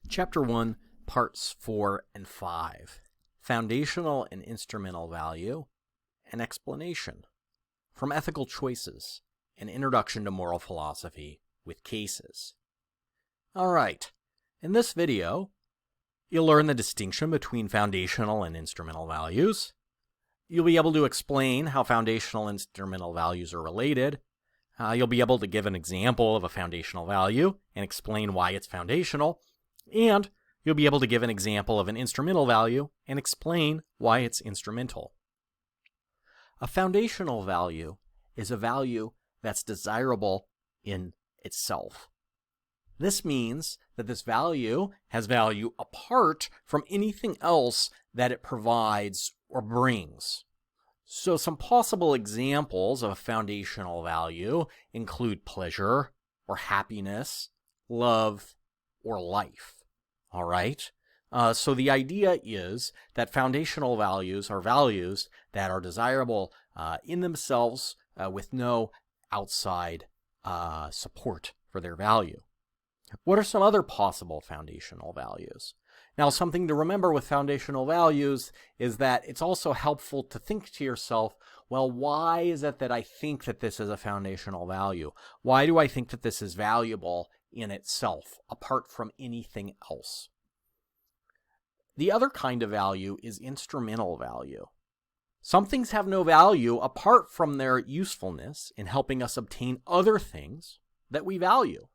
Chapter 1, Parts 4 and 5, Foundational and Instrumental Value, an Explanation, From Ethical Choices, an Introduction to Moral Philosophy with Cases. Alright, in this video, you'll learn the distinction between foundational and instrumental values. You'll be able to explain how foundational and instrumental values are related. You'll be able to give an example of a foundational value and explain why it's foundational. And you'll be able to give an example of an instrumental value and explain why it's instrumental. A foundational value is a value that's desirable in itself. This means that this value has value apart from anything else that it provides or brings. So some possible examples of a foundational value include pleasure or happiness, love, or life. All right? So the idea is that foundational values are values that are desirable in themselves with no outside support for their value. What are some other possible foundational values? Now, something to remember with foundational values is that it's also helpful to think to yourself, well, why is it that I think that this is a foundational value? Why do I think that this is valuable in itself, apart from anything else? The other kind of value is instrumental value. Some things have no value apart from their usefulness in helping us obtain other things that we value.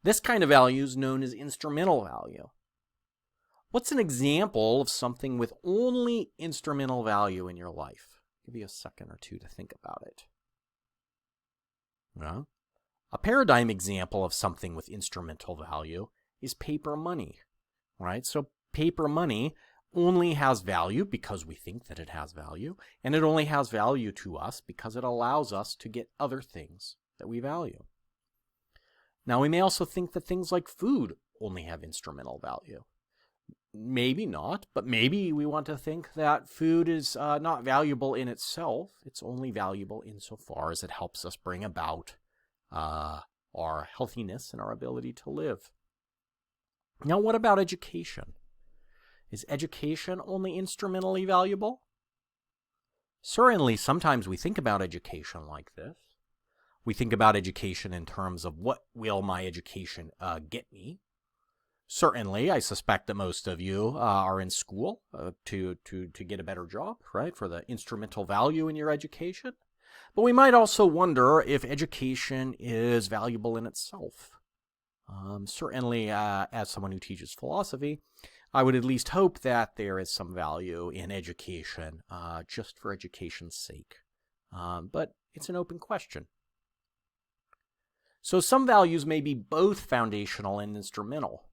This kind of value is known as instrumental value. What's an example of something with only instrumental value in your life? I'll give you a second or two to think about it. Well, a paradigm example of something with instrumental value is paper money, right? So paper money only has value because we think that it has value, and it only has value to us because it allows us to get other things that we value. Now, we may also think that things like food only have instrumental value. Maybe not, but maybe we want to think that food is not valuable in itself. It's only valuable insofar as it helps us bring about our healthiness and our ability to live. Now, what about education? Is education only instrumentally valuable? Certainly, sometimes we think about education like this. We think about education in terms of what will my education get me. Certainly, I suspect that most of you are in school to get a better job, right, for the instrumental value in your education. But we might also wonder if education is valuable in itself. Certainly, as someone who teaches philosophy, I would at least hope that there is some value in education just for education's sake. But it's an open question. So some values may be both foundational and instrumental.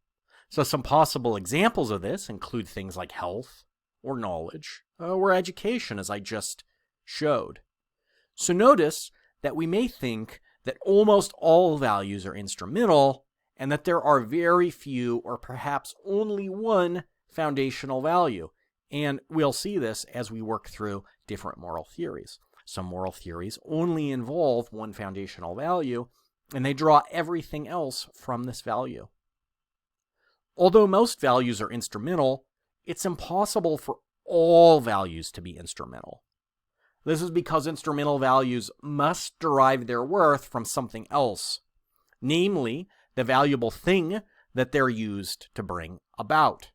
So some possible examples of this include things like health or knowledge or education, as I just showed. So notice that we may think that almost all values are instrumental and that there are very few or perhaps only one foundational value. And we'll see this as we work through different moral theories. Some moral theories only involve one foundational value, and they draw everything else from this value. Although most values are instrumental, it's impossible for all values to be instrumental. This is because instrumental values must derive their worth from something else, namely the valuable thing that they're used to bring about.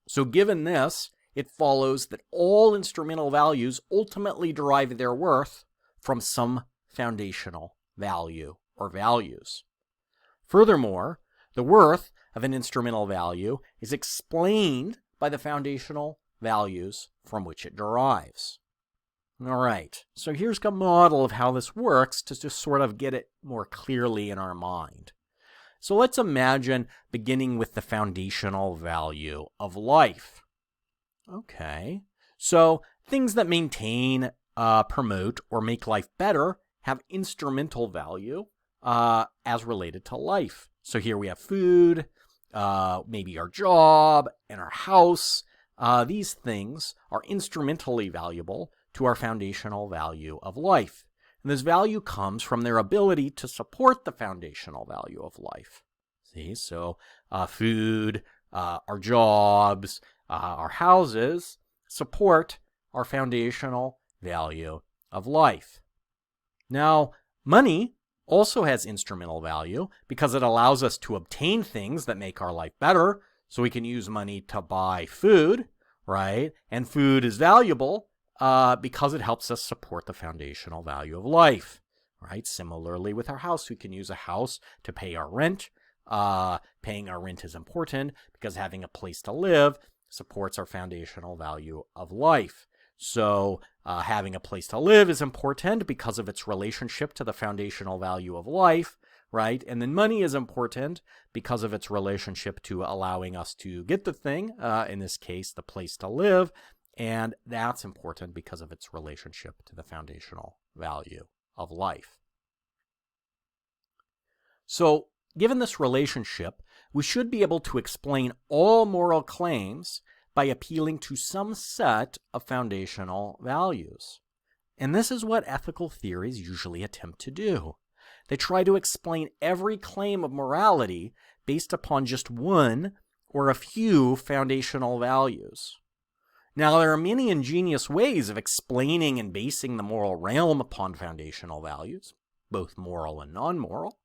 So given this, it follows that all instrumental values ultimately derive their worth from some foundational value or values. Furthermore, the worth of an instrumental value is explained by the foundational values from which it derives. All right, so here's a model of how this works to just sort of get it more clearly in our mind. So let's imagine beginning with the foundational value of life. Okay, so things that maintain, promote, or make life better have instrumental value as related to life. So here we have food, maybe our job, and our house. These things are instrumentally valuable to our foundational value of life. And this value comes from their ability to support the foundational value of life. See, so food, our jobs, our houses support our foundational value of life. Now, money also has instrumental value because it allows us to obtain things that make our life better. So we can use money to buy food, right? And food is valuable because it helps us support the foundational value of life, right? Similarly with our house, we can use a house to pay our rent. Paying our rent is important because having a place to live supports our foundational value of life. So having a place to live is important because of its relationship to the foundational value of life, right? And then money is important because of its relationship to allowing us to get the thing, in this case, the place to live. And that's important because of its relationship to the foundational value of life. So, given this relationship, we should be able to explain all moral claims by appealing to some set of foundational values. And this is what ethical theories usually attempt to do. They try to explain every claim of morality based upon just one or a few foundational values. Now, there are many ingenious ways of explaining and basing the moral realm upon foundational values, both moral and non-moral.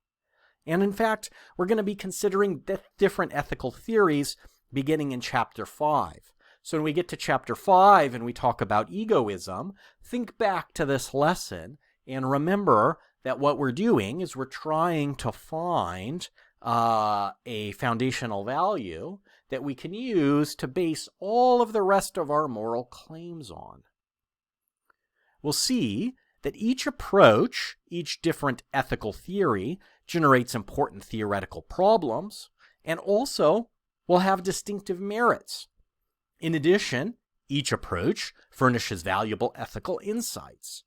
And in fact, we're going to be considering different ethical theories beginning in Chapter 5. So when we get to Chapter 5 and we talk about egoism, think back to this lesson and remember that what we're doing is we're trying to find a foundational value that we can use to base all of the rest of our moral claims on. We'll see that each approach, each different ethical theory, generates important theoretical problems and also will have distinctive merits. In addition, each approach furnishes valuable ethical insights.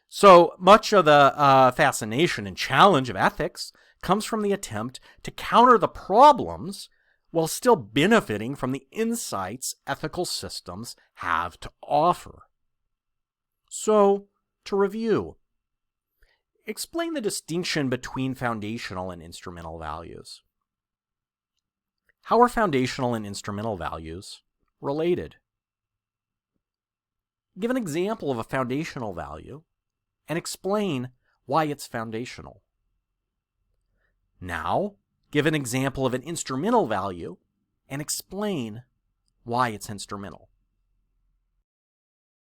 So much of the fascination and challenge of ethics comes from the attempt to counter the problems while still benefiting from the insights ethical systems have to offer. So, to review, explain the distinction between foundational and instrumental values. How are foundational and instrumental values related? Give an example of a foundational value and explain why it's foundational. Now, give an example of an instrumental value and explain why it's instrumental.